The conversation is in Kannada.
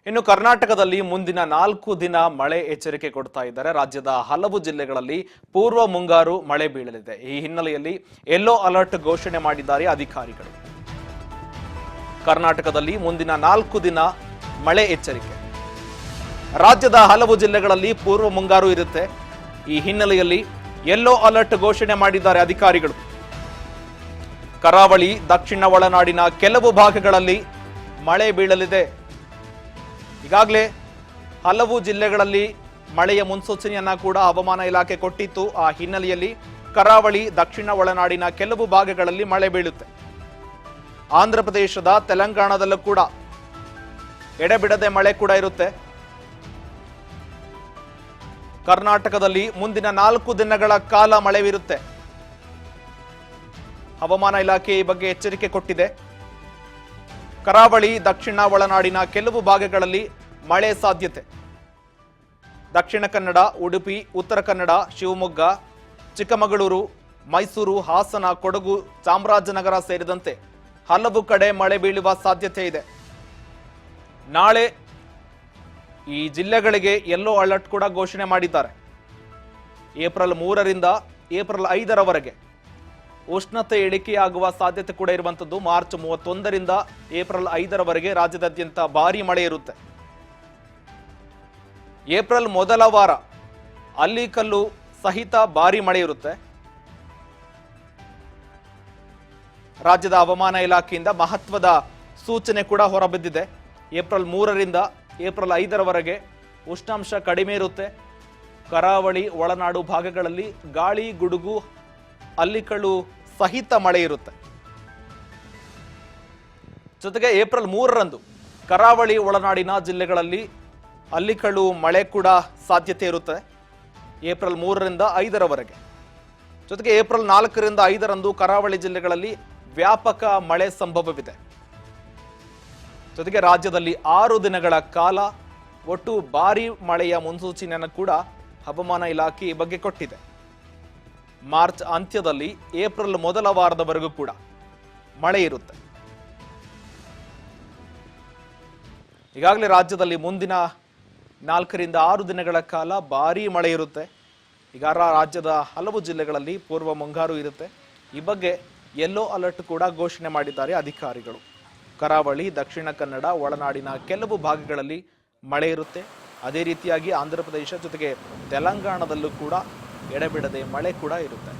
ಇನ್ನು ಕರ್ನಾಟಕದಲ್ಲಿ ಮುಂದಿನ 4 ದಿನ ಮಳೆ ಎಚ್ಚರಿಕೆ ಕೊಡ್ತಾ ಇದ್ದಾರೆ. ರಾಜ್ಯದ ಹಲವು ಜಿಲ್ಲೆಗಳಲ್ಲಿ ಪೂರ್ವ ಮುಂಗಾರು ಮಳೆ ಬೀಳಲಿದೆ. ಈ ಹಿನ್ನೆಲೆಯಲ್ಲಿ ಯೆಲ್ಲೋ ಅಲರ್ಟ್ ಘೋಷಣೆ ಮಾಡಿದ್ದಾರೆ ಅಧಿಕಾರಿಗಳು. ಕರ್ನಾಟಕದಲ್ಲಿ ಮುಂದಿನ 4 ದಿನ ಮಳೆ ಎಚ್ಚರಿಕೆ. ರಾಜ್ಯದ ಹಲವು ಜಿಲ್ಲೆಗಳಲ್ಲಿ ಪೂರ್ವ ಮುಂಗಾರು ಇರುತ್ತೆ. ಈ ಹಿನ್ನೆಲೆಯಲ್ಲಿ ಯೆಲ್ಲೋ ಅಲರ್ಟ್ ಘೋಷಣೆ ಮಾಡಿದ್ದಾರೆ ಅಧಿಕಾರಿಗಳು. ಕರಾವಳಿ, ದಕ್ಷಿಣ ಒಳನಾಡಿನ ಕೆಲವು ಭಾಗಗಳಲ್ಲಿ ಮಳೆ ಬೀಳಲಿದೆ. ಈಗಾಗಲೇ ಹಲವು ಜಿಲ್ಲೆಗಳಲ್ಲಿ ಮಳೆಯ ಮುನ್ಸೂಚನೆಯನ್ನ ಕೂಡ ಹವಾಮಾನ ಇಲಾಖೆ ಕೊಟ್ಟಿತ್ತು. ಆ ಹಿನ್ನೆಲೆಯಲ್ಲಿ ಕರಾವಳಿ, ದಕ್ಷಿಣ ಒಳನಾಡಿನ ಕೆಲವು ಭಾಗಗಳಲ್ಲಿ ಮಳೆ ಬೀಳುತ್ತೆ. ಆಂಧ್ರ ಪ್ರದೇಶದ, ತೆಲಂಗಾಣದಲ್ಲೂ ಕೂಡ ಎಡೆಬಿಡದೆ ಮಳೆ ಕೂಡ ಇರುತ್ತೆ. ಕರ್ನಾಟಕದಲ್ಲಿ ಮುಂದಿನ 4 ದಿನಗಳ ಕಾಲ ಮಳೆವಿರುತ್ತೆ. ಹವಾಮಾನ ಇಲಾಖೆ ಈ ಬಗ್ಗೆ ಎಚ್ಚರಿಕೆ ಕೊಟ್ಟಿದೆ. ಕರಾವಳಿ, ದಕ್ಷಿಣ ಒಳನಾಡಿನ ಕೆಲವು ಭಾಗಗಳಲ್ಲಿ ಮಳೆ ಸಾಧ್ಯತೆ. ದಕ್ಷಿಣ ಕನ್ನಡ, ಉಡುಪಿ, ಉತ್ತರ ಕನ್ನಡ, ಶಿವಮೊಗ್ಗ, ಚಿಕ್ಕಮಗಳೂರು, ಮೈಸೂರು, ಹಾಸನ, ಕೊಡಗು, ಚಾಮರಾಜನಗರ ಸೇರಿದಂತೆ ಹಲವು ಕಡೆ ಮಳೆ ಬೀಳುವ ಸಾಧ್ಯತೆ ಇದೆ. ನಾಳೆ ಈ ಜಿಲ್ಲೆಗಳಿಗೆ ಯೆಲ್ಲೋ ಅಲರ್ಟ್ ಕೂಡ ಘೋಷಣೆ ಮಾಡಿದ್ದಾರೆ. ಏಪ್ರಿಲ್ 3ರಿಂದ ಏಪ್ರಿಲ್ 5ರವರೆಗೆ ಉಷ್ಣತೆ ಇಳಿಕೆಯಾಗುವ ಸಾಧ್ಯತೆ ಕೂಡ ಇರುವಂಥದ್ದು. ಮಾರ್ಚ್ 31ರಿಂದ ಏಪ್ರಿಲ್ 5ರವರೆಗೆ ರಾಜ್ಯದಾದ್ಯಂತ ಭಾರೀ ಮಳೆ ಇರುತ್ತೆ. ಏಪ್ರಿಲ್ ಮೊದಲ ವಾರ ಅಲ್ಲಿಕಲ್ಲು ಸಹಿತ ಭಾರೀ ಮಳೆ ಇರುತ್ತೆ. ರಾಜ್ಯದ ಹವಾಮಾನ ಇಲಾಖೆಯಿಂದ ಮಹತ್ವದ ಸೂಚನೆ ಕೂಡ ಹೊರಬಿದ್ದಿದೆ. ಏಪ್ರಿಲ್ 3ರಿಂದ ಏಪ್ರಿಲ್ 5ರವರೆಗೆ ಉಷ್ಣಾಂಶ ಕಡಿಮೆ ಇರುತ್ತೆ. ಕರಾವಳಿ, ಒಳನಾಡು ಭಾಗಗಳಲ್ಲಿ ಗಾಳಿ, ಗುಡುಗು, ಅಲ್ಲಿಕಲ್ಲು ಸಹಿತ ಮಳೆ ಇರುತ್ತೆ. ಜೊತೆಗೆ ಏಪ್ರಿಲ್ 3ರಂದು ಕರಾವಳಿ, ಒಳನಾಡಿನ ಜಿಲ್ಲೆಗಳಲ್ಲಿ ಅಲ್ಲಿಕಲ್ಲು ಮಳೆ ಕೂಡ ಸಾಧ್ಯತೆ ಇರುತ್ತೆ. ಏಪ್ರಿಲ್ 3ರಿಂದ 5ರವರೆಗೆ. ಜೊತೆಗೆ ಏಪ್ರಿಲ್ 4ರಿಂದ 5ರಂದು ಕರಾವಳಿ ಜಿಲ್ಲೆಗಳಲ್ಲಿ ವ್ಯಾಪಕ ಮಳೆ ಸಂಭವವಿದೆ. ಜೊತೆಗೆ ರಾಜ್ಯದಲ್ಲಿ 6 ದಿನಗಳ ಕಾಲ ಒಟ್ಟು ಭಾರೀ ಮಳೆಯ ಮುನ್ಸೂಚನೆಯನ್ನು ಕೂಡ ಹವಾಮಾನ ಇಲಾಖೆ ಈ ಬಗ್ಗೆ ಕೊಟ್ಟಿದೆ. ಮಾರ್ಚ್ ಅಂತ್ಯದಲ್ಲಿ ಏಪ್ರಿಲ್ ಮೊದಲ ವಾರದವರೆಗೂ ಕೂಡ ಮಳೆ ಇರುತ್ತೆ. ಈಗಾಗಲೇ ರಾಜ್ಯದಲ್ಲಿ ಮುಂದಿನ 4ರಿಂದ 6 ದಿನಗಳ ಕಾಲ ಭಾರೀ ಮಳೆ ಇರುತ್ತೆ. ಈಗ ರಾಜ್ಯದ ಹಲವು ಜಿಲ್ಲೆಗಳಲ್ಲಿ ಪೂರ್ವ ಮುಂಗಾರು ಇರುತ್ತೆ. ಈ ಬಗ್ಗೆ ಯೆಲ್ಲೋ ಅಲರ್ಟ್ ಕೂಡ ಘೋಷಣೆ ಮಾಡಿದ್ದಾರೆ ಅಧಿಕಾರಿಗಳು. ಕರಾವಳಿ, ದಕ್ಷಿಣ ಕನ್ನಡ, ಒಳನಾಡಿನ ಕೆಲವು ಭಾಗಗಳಲ್ಲಿ ಮಳೆ ಇರುತ್ತೆ. ಅದೇ ರೀತಿಯಾಗಿ ಆಂಧ್ರ ಪ್ರದೇಶ ಜೊತೆಗೆ ತೆಲಂಗಾಣದಲ್ಲೂ ಕೂಡ ಎಡೆಬಿಡದೆ ಮಳೆ ಕೂಡ ಇರುತ್ತೆ.